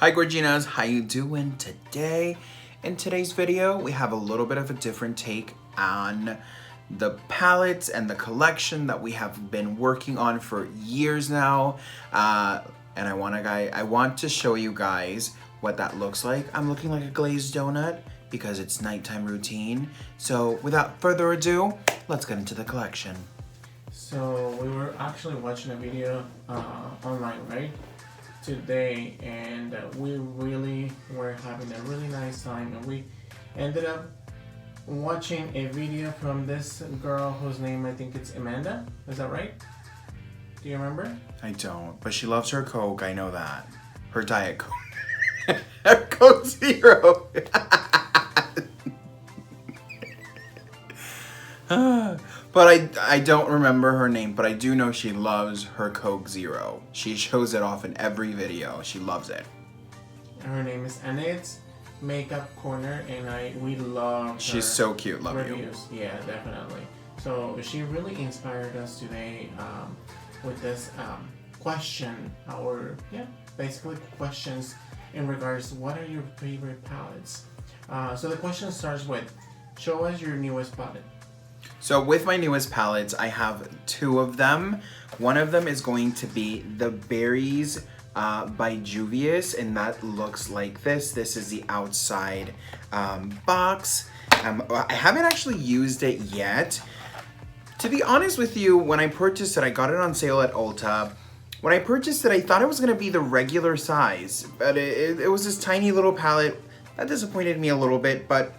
Hi Gorginas, how you doing today? In today's video, we have a little bit of a different take on the palettes and the collection that we have been working on for years now. And I want to show you guys what that looks like. I'm looking like a glazed donut because it's nighttime routine. So without further ado, let's get into the collection. So we were actually watching a video online, right? Today, and we really were having a really nice time, and we ended up watching a video from this girl whose name I think it's Amanda. Is that right? Do you remember? I don't, but she loves her Coke. I know that. Her Diet Coke. Her Coke Zero. But I don't remember her name, but I do know she loves her Coke Zero. She shows it off in every video. She loves it. Her name is Annette's Makeup Corner, and we love She's so cute. Love reviews. You. Yeah, definitely. So she really inspired us today with this question, basically questions in regards to what are your favorite palettes. So the question starts with, show us your newest palette. So with my newest palettes, I have two of them. One of them is going to be the Berries by Juvia's, and that looks like this. This is the outside box. I haven't actually used it yet. To be honest with you, when I purchased it, I got it on sale at Ulta. When I purchased it, I thought it was gonna be the regular size, but it was this tiny little palette. That disappointed me a little bit, but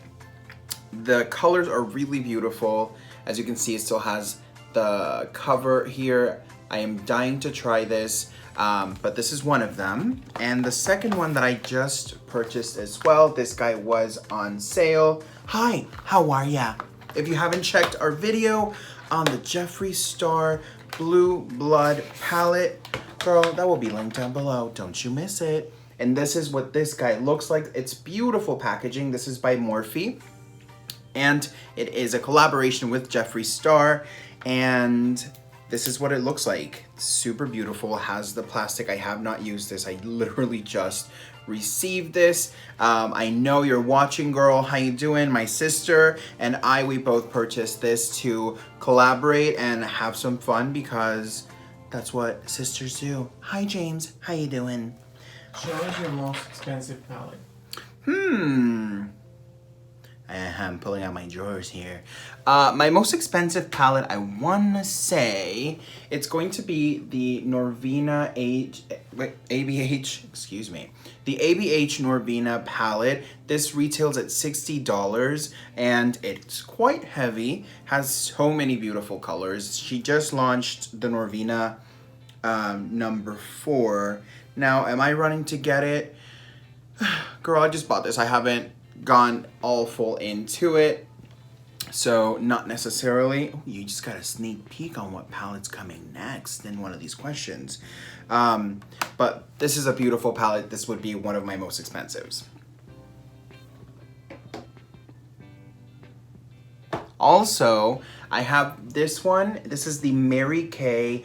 the colors are really beautiful. As you can see, it still has the cover here. I am dying to try this, but this is one of them. And the second one that I just purchased as well, this guy was on sale. Hi, how are ya? If you haven't checked our video on the Jeffree Star Blue Blood palette, girl, that will be linked down below. Don't you miss it. And this is what this guy looks like. It's beautiful packaging. This is by Morphe. And it is a collaboration with Jeffree Star, and this is what it looks like. Super beautiful, has the plastic. I have not used this. I literally just received this. I know you're watching, girl. How you doing? My sister and we both purchased this to collaborate and have some fun because that's what sisters do. Hi, James. How you doing? Show us your most expensive palette. I'm pulling out my drawers here. My most expensive palette, I want to say, it's going to be the Norvina ABH, excuse me. The ABH Norvina palette. This retails at $60 and it's quite heavy. Has so many beautiful colors. She just launched the Norvina number 4. Now, am I running to get it? Girl, I just bought this. I haven't gone all full into it, so not necessarily. You just got a sneak peek on what palette's coming next in one of these questions, but this is a beautiful palette. This would be one of my most expensives. Also, I have this one. This is the Mary Kay.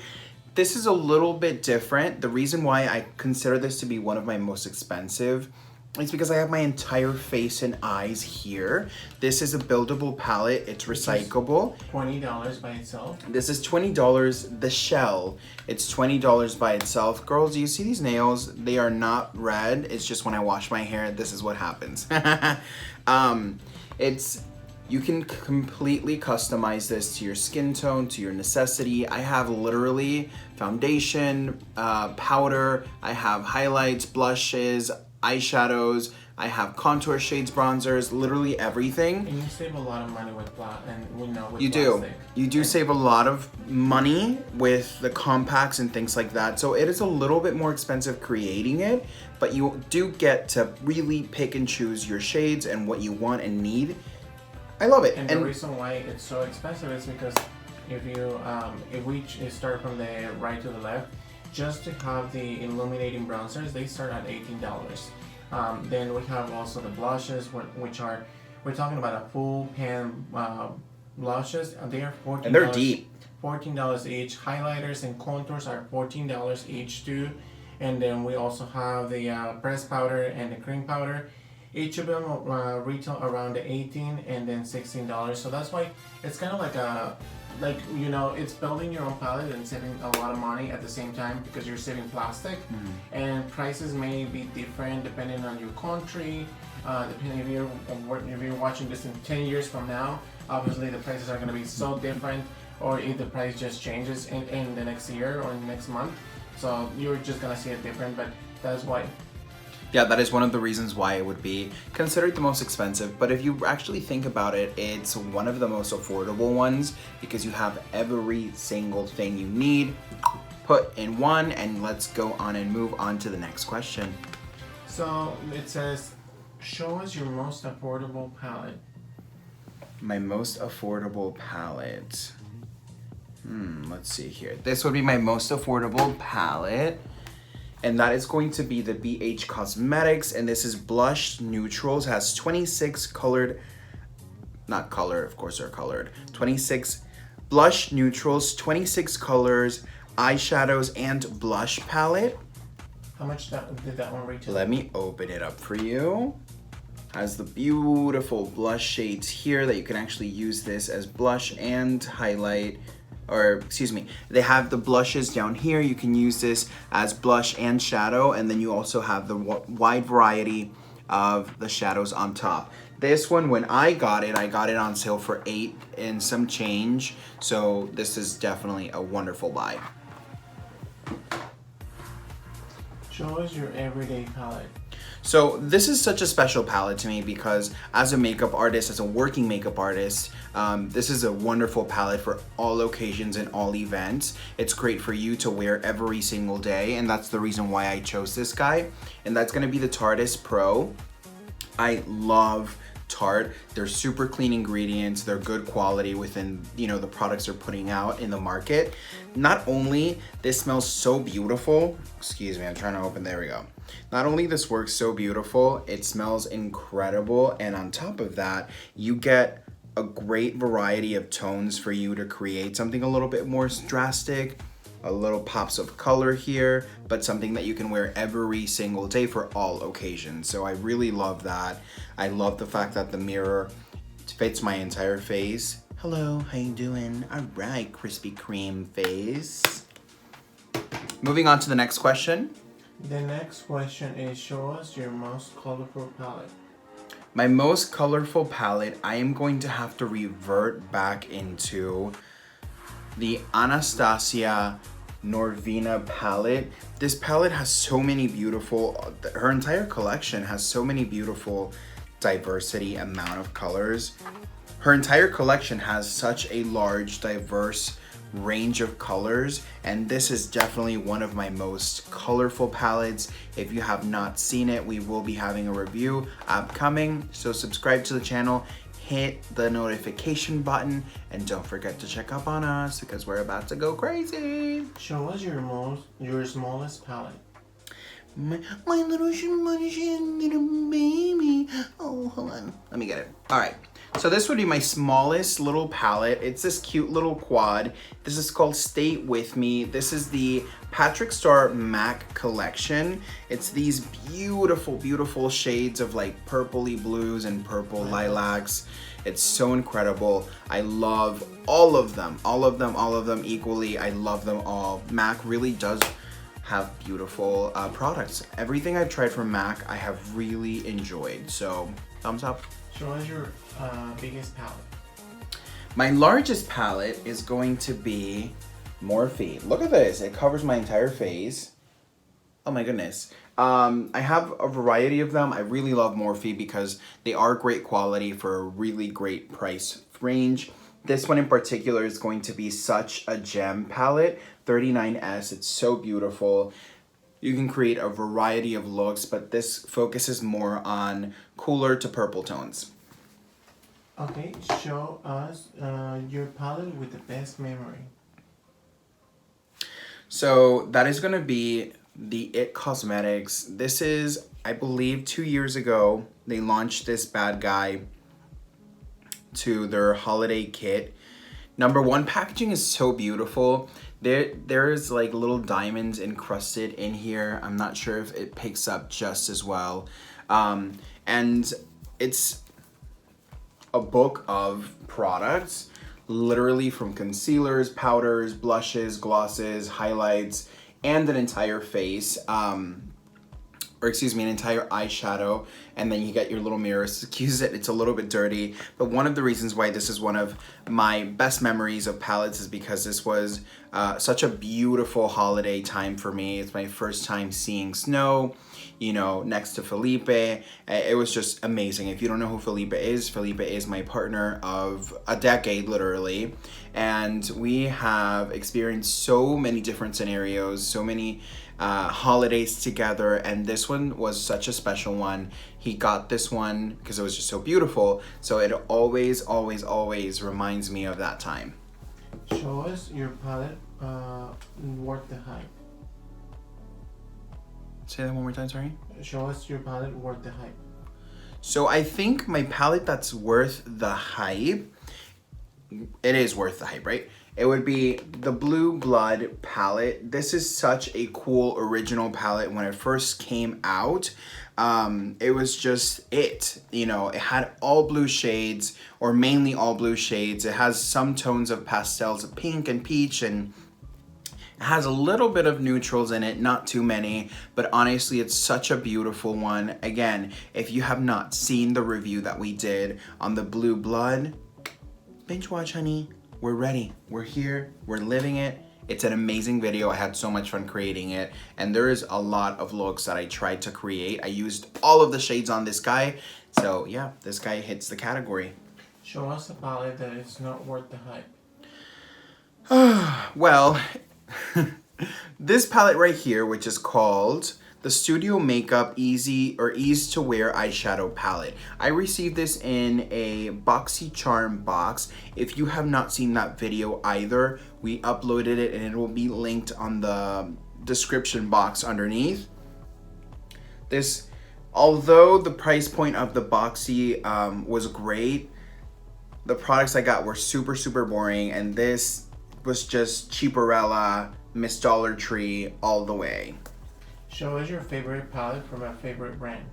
This is a little bit different. The reason why I consider this to be one of my most expensive, it's because I have my entire face and eyes here. This is a buildable palette. It's recyclable. $20 by itself. This is $20. The shell, it's $20 by itself. Girls, do you see these nails? They are not red. It's just when I wash my hair, this is what happens. You can completely customize this to your skin tone, to your necessity. I have literally foundation, powder. I have highlights, blushes, eyeshadows, I have contour shades, bronzers, literally everything. And you save a lot of money with plastic. You do save a lot of money with the compacts and things like that. So it is a little bit more expensive creating it, but you do get to really pick and choose your shades and what you want and need. I love it. And the reason why it's so expensive is because if we start from the right to the left, just to have the illuminating bronzers, they start at $18. Then we have also the blushes, which are, we're talking about a full pan blushes, and they are $14. And they're deep. $14 each. Highlighters and contours are $14 each too. And then we also have the pressed powder and the cream powder. Each of them retail around the 18 and then $16. So that's why it's kind of like a, like, you know, it's building your own palette and saving a lot of money at the same time because you're saving plastic. And prices may be different depending on your country. Depending if you're watching this in 10 years from now, obviously the prices are going to be so different, or if the price just changes in the next year or in the next month. So you're just going to see it different, but that's why. Yeah, that is one of the reasons why it would be considered the most expensive. But if you actually think about it, it's one of the most affordable ones because you have every single thing you need put in one. And let's go on and move on to the next question. So it says, show us your most affordable palette. My most affordable palette. Let's see here. This would be my most affordable palette. And that is going to be the BH Cosmetics. And this is Blush Neutrals. It has 26 colored, not colored, of course they're colored. 26 blush neutrals, 26 colors, eyeshadows, and blush palette. How much did that one retail? Let me open it up for you. Has the beautiful blush shades here that you can actually use this as blush and highlight. Or excuse me, they have the blushes down here. You can use this as blush and shadow, and then you also have the wide variety of the shadows on top. This one, when I got it on sale for $8 and some change. So this is definitely a wonderful buy. Show us your everyday palette. So this is such a special palette to me because as a makeup artist, as a working makeup artist, this is a wonderful palette for all occasions and all events. It's great for you to wear every single day, and that's the reason why I chose this guy. And that's gonna be the Tarte Pro. I love Tarte. They're super clean ingredients. They're good quality within, you know, the products they're putting out in the market. Not only this smells so beautiful, excuse me, I'm trying to open, there we go. Not only this works so beautiful, it smells incredible, and on top of that, you get a great variety of tones for you to create something a little bit more drastic, a little pops of color here, but something that you can wear every single day for all occasions. So I really love that. I love the fact that the mirror fits my entire face. Hello, how you doing? All right, Krispy Kreme face. Moving on to the next question. The next question is, show us your most colorful palette. My most colorful palette, I am going to have to revert back into the Anastasia Norvina palette. This palette has so many beautiful, her entire collection has so many beautiful diversity amount of colors. Her entire collection has such a large, diverse range of colors, and this is definitely one of my most colorful palettes. If you have not seen it, we will be having a review upcoming, so subscribe to the channel, hit the notification button, and don't forget to check up on us because we're about to go crazy. Show us your smallest palette. My little baby. Oh, hold on. Let me get it. All right. So this would be my smallest little palette. It's this cute little quad. This is called Stay With Me. This is the Patrick Star MAC collection. It's these beautiful, beautiful shades of like purpley blues and purple lilacs. It's so incredible. I love all of them equally. I love them all. MAC really does have beautiful products. Everything I've tried from MAC, I have really enjoyed. So thumbs up. Show us your biggest palette. My largest palette is going to be Morphe. Look at this, it covers my entire face. Oh my goodness. I have a variety of them. I really love Morphe because they are great quality for a really great price range. This one in particular is going to be such a gem palette, 39S. It's so beautiful. You can create a variety of looks, but this focuses more on cooler to purple tones. Okay, show us your palette with the best memory. So that is gonna be the IT Cosmetics. This is, I believe, 2 years ago, they launched this bad guy to their holiday kit. Number one, packaging is so beautiful. There's like little diamonds encrusted in here. I'm not sure if it picks up just as well. And it's a book of products, literally from concealers, powders, blushes, glosses, highlights, and an entire face. Or excuse me, an entire eyeshadow, and then you get your little mirrors. Excuse it, it's a little bit dirty, but one of the reasons why this is one of my best memories of palettes is because this was such a beautiful holiday time for me. It's my first time seeing snow, you know, next to Felipe. It was just amazing. If you don't know who Felipe is my partner of a decade, literally, and we have experienced so many different scenarios, so many holidays together, and this one was such a special one. He got this one because it was just so beautiful, so it always reminds me of that time. Show us your palette worth the hype. Say that one more time, sorry. Show us your palette worth the hype. So I think my palette that's worth the hype, it is worth the hype, right? It would be the Blue Blood palette. This is such a cool original palette. When it first came out, it was just it. You know, it had all blue shades, or mainly all blue shades. It has some tones of pastels of pink and peach, and it has a little bit of neutrals in it, not too many, but honestly, it's such a beautiful one. Again, if you have not seen the review that we did on the Blue Blood, binge watch, honey. We're ready. We're here. We're living it. It's an amazing video. I had so much fun creating it. And there is a lot of looks that I tried to create. I used all of the shades on this guy. So yeah, this guy hits the category. Show us a palette that is not worth the hype. Well, this palette right here, which is called the Studio Makeup Easy or Ease to Wear Eyeshadow Palette. I received this in a BoxyCharm box. If you have not seen that video either, we uploaded it and it will be linked on the description box underneath. This, although the price point of the Boxy was great, the products I got were super boring, and this was just cheaperella, Miss Dollar Tree all the way. Show us your favorite palette from a favorite brand.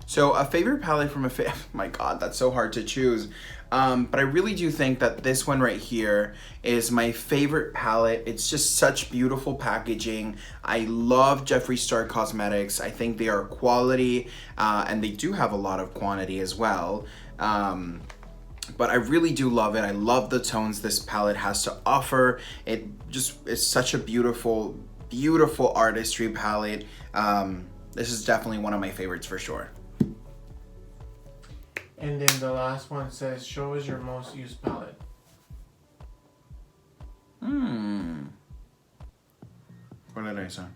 So a favorite palette from my God, that's so hard to choose. But I really do think that this one right here is my favorite palette. It's just such beautiful packaging. I love Jeffree Star Cosmetics. I think they are quality, and they do have a lot of quantity as well. But I really do love it. I love the tones this palette has to offer. It just is such a beautiful artistry palette. This is definitely one of my favorites for sure. And then the last one says, show us your most used palette. ¿Cuál era esa?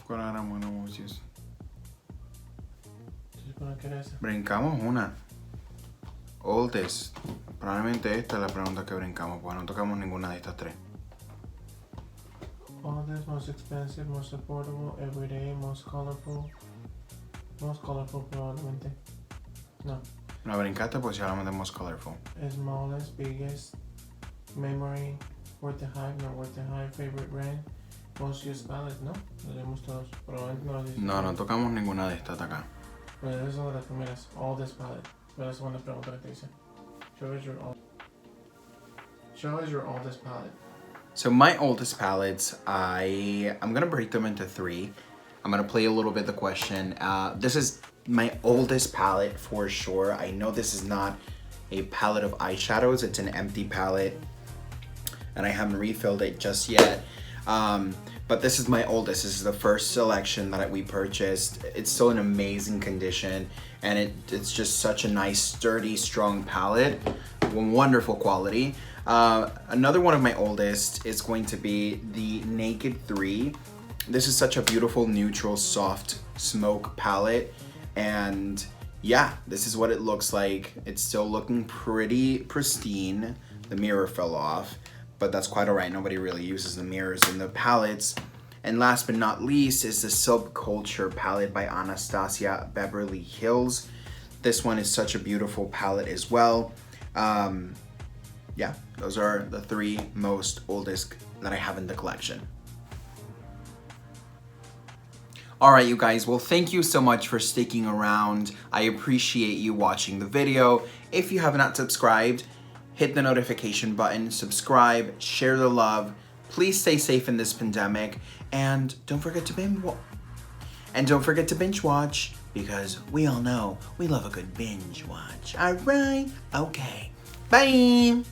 ¿Cuál era una most used? Brincamos una. Oldest. Probablemente esta es la pregunta que brincamos, porque no tocamos ninguna de estas tres. Oldest, most expensive, most affordable, everyday, most colorful. Most colorful probablemente. No. No brincaste porque si hablamos de most colorful. Smallest, biggest, memory, worth the hype, not worth the hype, favorite brand, most used palette, ¿no? Lo leemos todos. Probablemente no tocamos ninguna de estas de acá. Pero esas son las primeras. Oldest palette. Pero esa es una pregunta que te dice. Show us your oldest palette. So my oldest palettes, I'm gonna break them into three. I'm gonna play a little bit the question. This is my oldest palette for sure. I know this is not a palette of eyeshadows. It's an empty palette, and I haven't refilled it just yet. But this is my oldest. This is the first selection that we purchased. It's still in amazing condition, and it's just such a nice, sturdy, strong palette. Wonderful quality. Another one of my oldest is going to be the Naked 3. This is such a beautiful, neutral, soft smoke palette. And yeah, this is what it looks like. It's still looking pretty pristine. The mirror fell off, but that's quite all right. Nobody really uses the mirrors in the palettes. And last but not least is the Subculture palette by Anastasia Beverly Hills. This one is such a beautiful palette as well. Yeah, those are the 3 most oldest that I have in the collection. Alright you guys, well thank you so much for sticking around. I appreciate you watching the video. If you have not subscribed, hit the notification button, subscribe, share the love. Please stay safe in this pandemic, and don't forget to binge watch, because we all know we love a good binge watch. Alright, okay. Bye!